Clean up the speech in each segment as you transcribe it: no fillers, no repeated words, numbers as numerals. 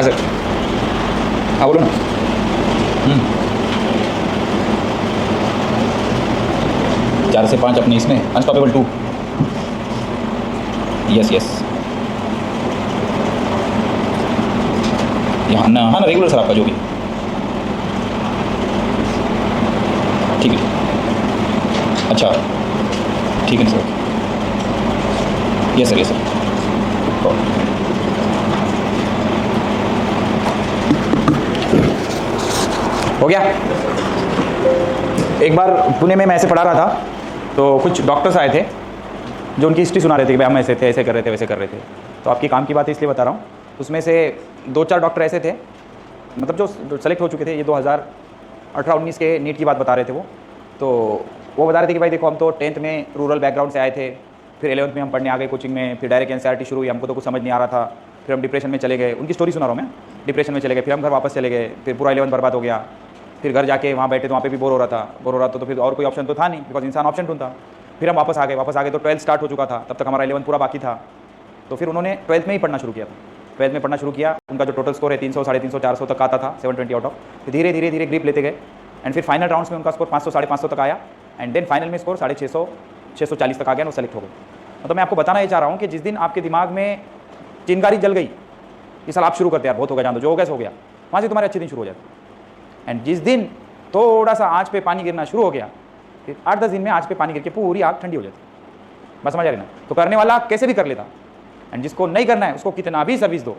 हाँ सर, हाँ बोलो ना। 4 से 5 अपने इसमें अनस्टॉपेबल 2। यस यस, यहाँ ना, हाँ ना, रेगुलर सर आपका जो भी। ठीक है, अच्छा ठीक है sir. Yes sir, yes sir. हो गया। एक बार पुणे में मैं ऐसे पढ़ा रहा था, तो कुछ डॉक्टर्स आए थे जो उनकी हिस्ट्री सुना रहे थे कि भाई हम ऐसे थे, ऐसे कर रहे थे, वैसे कर रहे थे। तो आपकी काम की बात है इसलिए बता रहा हूँ। उसमें से 2-4 डॉक्टर ऐसे थे, मतलब जो सेलेक्ट हो चुके थे, ये 2018-19 के नीट की बात बता रहे थे वो। तो वो बता रहे थे कि भाई देखो, हम तो 10th में रूरल बैकग्राउंड से आए थे, फिर 11th में हम पढ़ने आ गए कोचिंग में, फिर डायरेक्ट NCERT शुरू हुई, हमको तो कुछ समझ नहीं आ रहा था, फिर हम डिप्रेशन में चले गए। उनकी स्टोरी सुना रहा हूँ मैं। डिप्रेशन में चले गए, फिर हम घर वापस चले गए, फिर पूरा 11th बर्बाद हो गया। फिर घर जाके वहाँ बैठे तो वहाँ पे भी बोर हो रहा था, तो फिर और कोई ऑप्शन तो था नहीं, बिकॉज इंसान ऑप्शन ढूंढता। फिर हम वापस आ गए तो 12th स्टार्ट हो चुका था, तब तक हमारा 11th पूरा बाकी था। तो फिर उन्होंने 12th में ही पढ़ना शुरू किया था। 12th में पढ़ना शुरू किया, उनका जो टोटल स्कोर है 300, 350, 400 तक आता था, 720 आउट ऑफ। फिर धीरे धीरे धीरे ग्रिप लेते गए, एंड फिर फाइनल राउंड्स में उनका स्कोर 500, 550 तक आया, एंड देन फाइनल में स्कोर 650, 640 तक आ गया, वो सेलेक्ट हो गए। मतलब मैं आपको बताना ये चाह रहा हूँ कि जिस दिन आपके दिमाग में चिंगारी जल गई कि साल आप शुरू करते यार, बहुत हो गया, जान दो, जो हो गया सो हो गया, वहाँ से तुम्हारे अच्छे दिन शुरू हो जाते। एंड जिस दिन थोड़ा सा आँच पे पानी गिरना शुरू हो गया, फिर 8-10 दिन में आँच पे पानी गिर के पूरी आग ठंडी हो जाती। बस समझ आ रही ना? तो करने वाला कैसे भी कर लेता, एंड जिसको नहीं करना है उसको कितना भी सर्विस दो,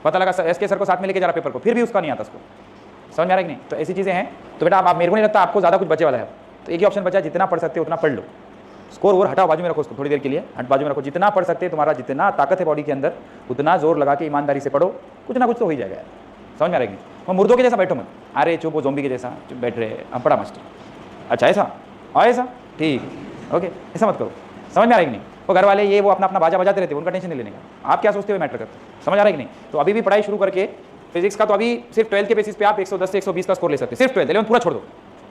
पता लगा SK सर को साथ में लेके जा रहा पेपर को, फिर भी उसका नहीं आता उसको। समझ में आ रहा है कि नहीं? तो ऐसी चीज़ें हैं। तो बेटा आप मेरे को नहीं लगता आपको ज़्यादा कुछ बचे वाला है। तो एक ही ऑप्शन बचा है, जितना पढ़ सकते हो उतना पढ़ लो। स्कोर वोर हटाओ, बाजू में रखो उसको, थोड़ी देर के लिए बाजू में रखो। जितना पढ़ सकते हैं, तुम्हारा जितना ताकत है बॉडी के अंदर, उतना जोर लगा के ईमानदारी से पढ़ो, कुछ ना कुछ तो हो ही जाएगा यार। समझ में आ रहा है कि नहीं? वो मुर्दों के जैसा बैठो मत, अरे चुप वो ज़ोंबी के जैसा चुप बैठ रहे हम पढ़ा मास्टर। अच्छा ऐसा ऐसा ठीक, ओके, ऐसा मत करो। समझ में आ रहा है कि नहीं? वो घर वाले ये वो अपना अपना बाजा बजाते रहते हैं, उनका टेंशन नहीं लेने का। आप क्या सोचते हो मैटर करते। समझ आ रहा है कि नहीं? तो अभी भी पढ़ाई शुरू करके फिजिक्स का तो अभी सिर्फ 12th के बेसिस पे आप 110 से 120 का स्कोर ले सकते हैं। सिर्फ 12th, 11th पूरा छोड़ दो,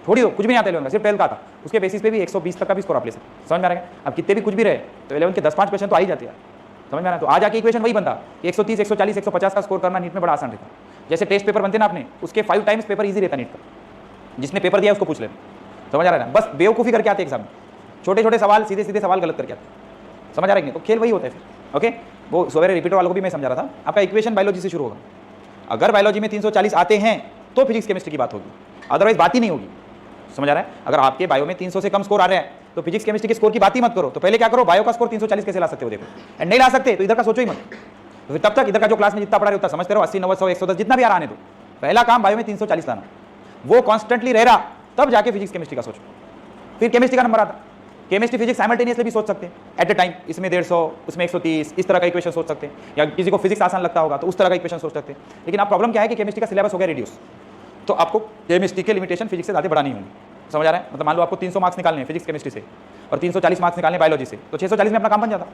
छोड़ दो, कुछ भी नहीं आता 11th का, सिर्फ 12th का था, उसके बेसिस पे भी 120 तक का भी स्कोर आप ले सकते हैं। समझ में आ रहा है? अब कितने भी कुछ भी रहे तो 11th के 10-5 क्वेश्चन तो आ ही जाते हैं। समझ में आ रहा है? तो आज आके इक्वेशन वही बनता कि 130, 140, 150 का स्कोर करना नीट में बड़ा आसान रहता। जैसे टेस्ट पेपर बनते ना अपने, उसके 5 टाइम्स पेपर ईजी रहता नीट का। जिसने पेपर दिया उसको पूछ लेना। समझ आ रहा है ना? बस बेवकूफ़ी करके आते एग्जाम में, छोटे छोटे सवाल, सीधे सीधे सवाल गलत करके आते। समझ आ रहा है कि नहीं? तो खेल वही होता है फिर। ओके, वो सवेरे रिपीटर वालों को भी मैं समझा रहा था, आपका इक्वेशन बायोलॉजी से शुरू होगा। अगर बायोलॉजी में 340 आते हैं तो फिजिक्स केमिस्ट्री की बात होगी, अदरवाइज बात ही नहीं होगी। समझ आ रहा है? अगर आपके बायो में 300 से कम स्कोर आ रहे हैं तो फिजिक्स केमिस्ट्री के स्कोर की बात ही मत करो। तो पहले क्या करो, बायो का स्कोर 340 कैसे ला सकते हो देखो, एंड नहीं ला सकते तो इधर का सोचो ही मत। तो फिर तब तक इधर का जो क्लास में जितना पढ़ा रहे उतना समझते रहो, 80, 90, 100, 110 जितना भी आ रहा है। तो पहला काम बायो में 340 लाना, वो कॉन्स्टेंटली रह रहा, तब जाके फिजिक्स केमिस्ट्री का सोचो। फिर केमिस्ट्री का नंबर आता, केमिस्ट्री फिजिक्स साइमल्टेनियसली भी सोच सकते हैं एट अ टाइम, इसमें 150, उसमें 130, इस तरह का इक्वेशन सोच सकते हैं। या किसी को फिजिक्स आसान लगता होगा तो उस तरह का इक्वेशन सोच सकते हैं। लेकिन आप प्रॉब्लम क्या है कि केमिस्ट्री का सिलेबस हो गया रिड्यूस, तो आपको केमिस्ट्री के लिमिटेशन फिजिक्स से ज़्यादा बढ़ानी होंगी। समझ आ रहा है? मतलब मान लो आपको 300 मार्क्स निकालने हैं फिजिक्स केमिस्ट्री से और 340 मार्क्स निकालने बायोलॉजी से, तो 640 में अपना काम बन जाता।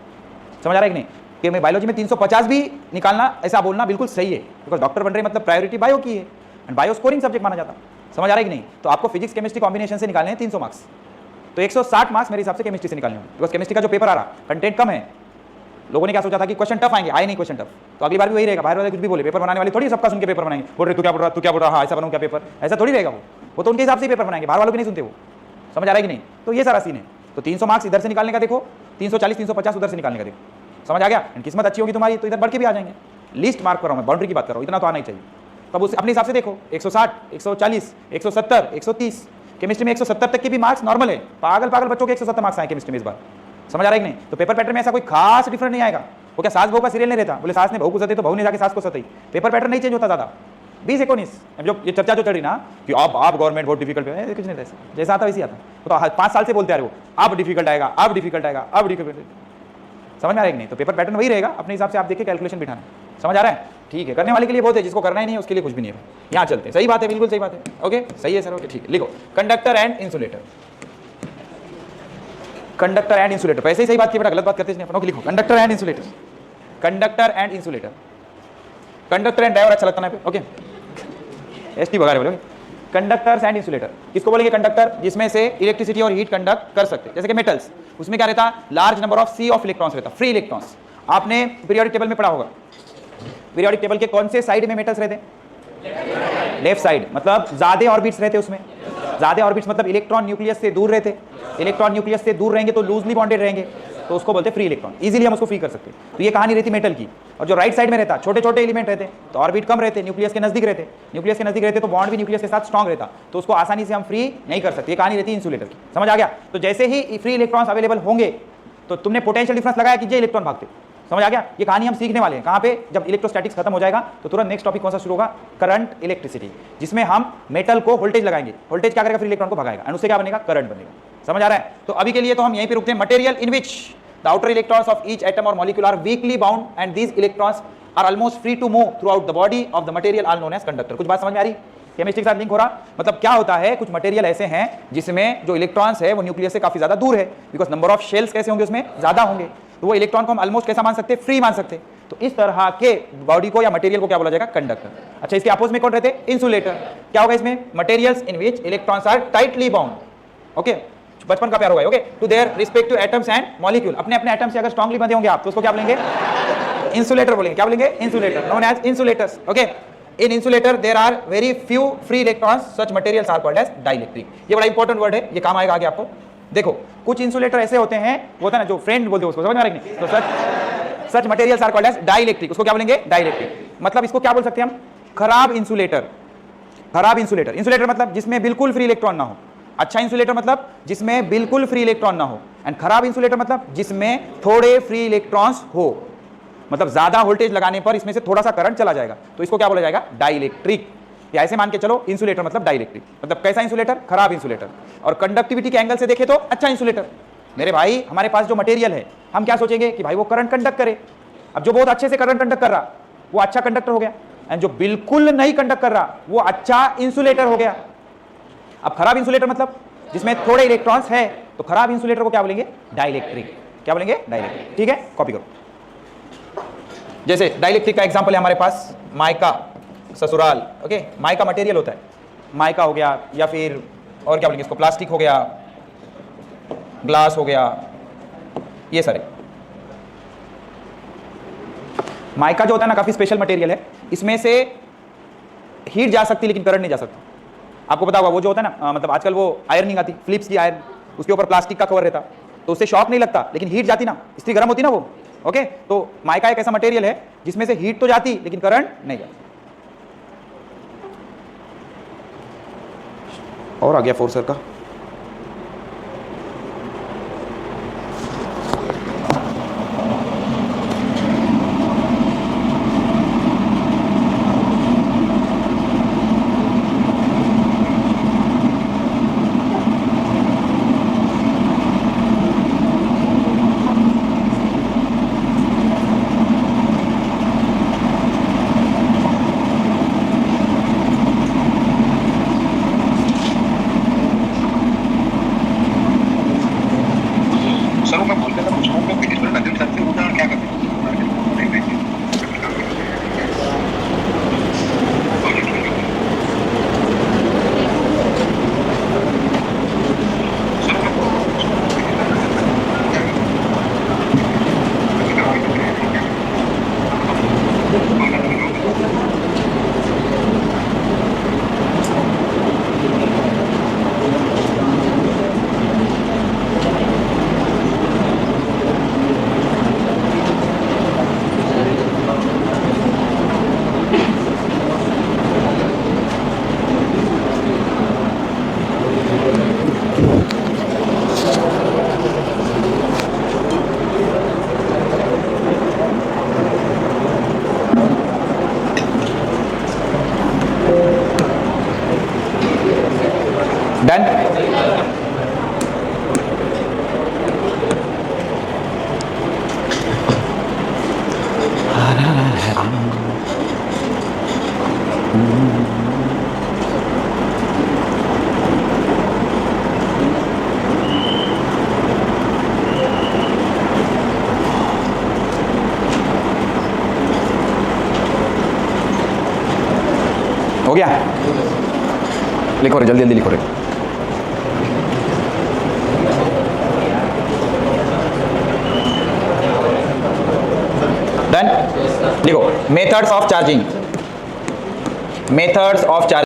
समझ आ रहा है कि नहीं? कि मैं बायोलॉजी में 350 भी निकालना, ऐसा बोलना बिल्कुल सही है, बिकॉज डॉक्टर बन रहे मतलब प्रायोरिटी बायो की है, एंड बायो स्कोरिंग सब्जेक्ट माना जाता। समझ आ रहा है कि नहीं? तो आपको फिजिक्स केमिस्ट्री कॉम्बिनेशन से निकालने हैं 300 मार्क्स, तो 160 मार्क्स मेरे हिसाब से केमिस्ट्री से निकालने होंगे, बिकॉज केमिस्ट्री का जो पेपर आ रहा कंटेंट कम है। लोगों ने क्या सोचा था कि क्वेश्चन टफ आएंगे, आए नहीं क्वेश्चन टफ, तो अगली बार भी वही रहेगा। बाहर वाले कुछ भी बोले, पेपर बनाने वाले थोड़ी सबका सुन के पेपर बनाएंगे, बोल रहे तू क्या बोल रहा, तू क्या बोल रहा, ऐसा बनाऊं क्या पेपर, ऐसा थोड़ी रहेगा। वो तो उनके हिसाब से पेपर बनाएंगे, बाहर वालों की नहीं सुनते वो। समझ आ रहा है कि नहीं? तो ये सारा सीन है। तो 300 मार्क्स इधर से निकालने का देखो, 340, 350 उधर से निकालने का देखो। समझ आ गया? किस्मत अच्छी होगी तुम्हारी तो इधर बढ़ के भी आ जाएंगे। लिस्ट मार्क कर रहा हूं मैं, बाउंड्री की बात कर रहा हूं, इतना तो आना ही चाहिए। तब उस अपने हिसाब से देखो, 160, 140, 170, 130, केमिस्ट्री में 170 तक के भी मार्क्स नॉर्मल है। पागल पागल बच्चों के 170 मार्क्स आए केमिस्ट्री में इस बार। समझ आ रहा है कि नहीं? तो पेपर पैटर्न में ऐसा कोई खास डिफरेंस नहीं आएगा। वो क्या सास बहू का सीरियल नहीं रहता, बोले सास ने बहू को सताई तो बहू ने जाके सास को सताई। पेपर पैटर्न नहीं चेंज होता ज़्यादा। 20-19 जो ये चर्चा जो चल रही ना कि आप गवर्नमेंट बहुत डिफिकल्ट है, कुछ नहीं रहता, जैसा आता वैसे आता। वो तो 5 साल से बोलते आ रहे हो अब डिफिकल्ट आएगा, अब डिफिकल्ट आएगा, अब डिफिकल्ट। समझ में आ रहा है कि नहीं? तो पेपर पैटर्न वही रहेगा, अपने हिसाब से आप देखिए, कैलकुलेशन बिठाना। समझ आ रहा है? ठीक है, करने वाले के लिए बहुत है, जिसको करना ही नहीं है उसके लिए कुछ भी नहीं है। यहाँ चलते हैं, सही बात है, बिल्कुल सही बात है। ओके, सही है सर, ओके ठीक है। लिखो conductor and insulator. Conductor and insulator, पैसे ही सही बात की बेटा, गलत बात करते नहीं अपन। ओके लिखो conductor and insulator, conductor and insulator. Conductor and driver अच्छा लगता है। ओके, ST वगैरह बोलोगे। कंडक्टर्स एंड इंसुलेटर किसको बोलेंगे? कंडक्टर जिसमें से इलेक्ट्रिसिटी और हीट कंडक्ट कर सकते हैं, जैसे कि मेटल्स, उसमें क्या रहता है? Large number of C of electrons रहता, फ्री इलेक्ट्रॉन्स। आपने पीरियोडिक टेबल में पढ़ा होगा पीरियोडिक टेबल के कौन से साइड में मेटल्स रहते हैं? लेफ्ट साइड, मतलब ज्यादा ऑर्बिट्स रहते उसमें। ज्यादा ऑर्बिट्स मतलब इलेक्ट्रॉन न्यूक्लियस से दूर रहते। इलेक्ट्रॉन न्यूक्लियस से दूर रहेंगे तो लूजली बॉन्डेड रहेंगे, तो उसको बोलते हैं फ्री इलेक्ट्रॉन। इजीली हम उसको फ्री कर सकते हैं। तो ये कहानी रहती मेटल की। और जो राइट साइड में रहता, छोटे छोटे एलिमेंट रहते तो ऑर्बिट कम रहते, न्यूक्लियस के नजदीक रहते। न्यूक्लियस के नजदीक रहते तो बॉन्ड भी न्यूक्लियस के साथ स्ट्रॉन्ग रहता, तो उसको आसानी से हम फ्री नहीं कर सकते। ये कहानी रहती है इंसुलेटर की। समझ आ गया? तो जैसे ही फ्री इलेक्ट्रॉन्स अवेलेबल होंगे तो तुमने पोटेंशियल डिफरेंस लगाया कि ये इलेक्ट्रॉन भागते। समझ आ गया? ये कहानी हम सीखने वाले हैं कहाँ पे? जब इलेक्ट्रोस्टैटिक्स खत्म हो जाएगा तो तुरंत नेक्स्ट टॉपिक कौन सा शुरू होगा? करंट इलेक्ट्रिसिटी, जिसमें हम मेटल को वोल्टेज लगाएंगे। वोल्टेज क्या करेगा? फ्री इलेक्ट्रॉन को भगाएगा, और उससे क्या बनेगा? करंट बनेगा। समझ आ रहा है? तो अभी के लिए तो हम यहीं पे रुकते हैं। Material in which the outer electrons of each atom और molecule are weakly bound and these electrons are almost free to move throughout the body of the material are known as conductor. कुछ बात समझ में आ रही? Chemistry के साथ link हो रहा? मतलब क्या होता है, कुछ मटेरियल ऐसे हैं जिसमें जो इलेक्ट्रॉन्स है वो न्यूक्लियस से काफी ज्यादा दूर है, बिकॉज नंबर ऑफ शेल्स कैसे होंगे उसमें? ज्यादा होंगे, तो वो इलेक्ट्रॉन को हम ऑलमोस्ट कैसा मान सकते हैं? फ्री मान सकते हैं। तो इस तरह के बॉडी को या मटेरियल को क्या बोला जाएगा? कंडक्टर। अच्छा, इसके अपोज में कौन रहते? इंसुलेटर। क्या होगा इसमें? Materials in which electrons are tightly bound. Okay, बचपन का प्यार होगा। Okay, to their respective atoms and molecule. अपने अपने एटम से अगर स्ट्रांगली बंधे होंगे आप तो उसको क्या बोलेंगे? इंसुलेटर बोलेंगे। क्या बोलेंगे? Insulator, known as insulators. Okay, in insulator there are very few free electrons, such materials are called as dielectric. ये बड़ा इंपॉर्टेंट वर्ड है, ये काम आएगा आगे आपको। देखो, कुछ इंसुलेटर ऐसे होते हैं, वो होता है ना जो फ्रेंड बोलते हैं उसको, समझ में आ रहा है कि नहीं? तो such materials are called as dielectric. उसको क्या बोलेंगे? डाइलेक्ट्रिक। मतलब इसको क्या बोल सकते हैं हम? खराब इंसुलेटर। खराब इंसुलेटर, इंसुलेटर मतलब जिसमें बिल्कुल फ्री इलेक्ट्रॉन ना हो। अच्छा इंसुलेटर मतलब जिसमें बिल्कुल फ्री इलेक्ट्रॉन ना हो, एंड खराब इंसुलेटर मतलब जिसमें थोड़े फ्री इलेक्ट्रॉन्स हो, मतलब ज्यादा वोल्टेज लगाने पर इसमें से थोड़ा सा करंट चला जाएगा, तो इसको क्या बोला जाएगा? डाइलेक्ट्रिक। या ऐसे मान के चलो, इंसुलेटर मतलब डाइलेक्ट्रिक, मतलब कैसा इंसुलेटर? खराब इंसुलेटर। और कंडक्टिविटी के एंगल से देखे तो अच्छा इंसुलेटर। मेरे भाई, हमारे पास जो मटेरियल है, हम क्या सोचेंगे कि भाई वो करंट कंडक्ट करे। अब जो बहुत अच्छे से करंट कंडक्ट कर रहा वो अच्छा कंडक्टर हो गया, एंड जो बिल्कुल नहीं कंडक्ट कर रहा वो अच्छा इंसुलेटर हो गया। अब खराब इंसुलेटर मतलब जिसमें थोड़े इलेक्ट्रॉन्स है, तो खराब इंसुलेटर को क्या बोलेंगे? डाइलेक्ट्रिक। क्या बोलेंगे? डाइलेक्ट्रिक। ठीक है, कॉपी करो। जैसे डाइलेक्ट्रिक का एग्जांपल है हमारे पास माइका, ससुराल। ओके, माइका मटेरियल होता है, माइका हो गया, या फिर और क्या बोलेंगे इसको? प्लास्टिक हो गया, ग्लास हो गया, ये सारे। माइका जो होता है ना, काफी स्पेशल मटेरियल है। इसमें से हीट जा सकती लेकिन करंट नहीं जा सकता। आपको पता होगा वो जो होता है ना, मतलब आजकल वो आयरनिंग आती, फिलिप्स की आयरन, उसके ऊपर प्लास्टिक का कवर रहता, तो उससे शॉक नहीं लगता लेकिन हीट जाती ना, इसलिए गर्म होती ना वो। ओके, तो माइका एक ऐसा मटेरियल है जिसमें से हीट तो जाती लेकिन करंट नहीं जाती। और आ गया फोर्सर का। डन। हो गया? लिखो रे, जल्दी जल्दी लिखो रे। डन, लिखो। Methods of charging, methods of charging.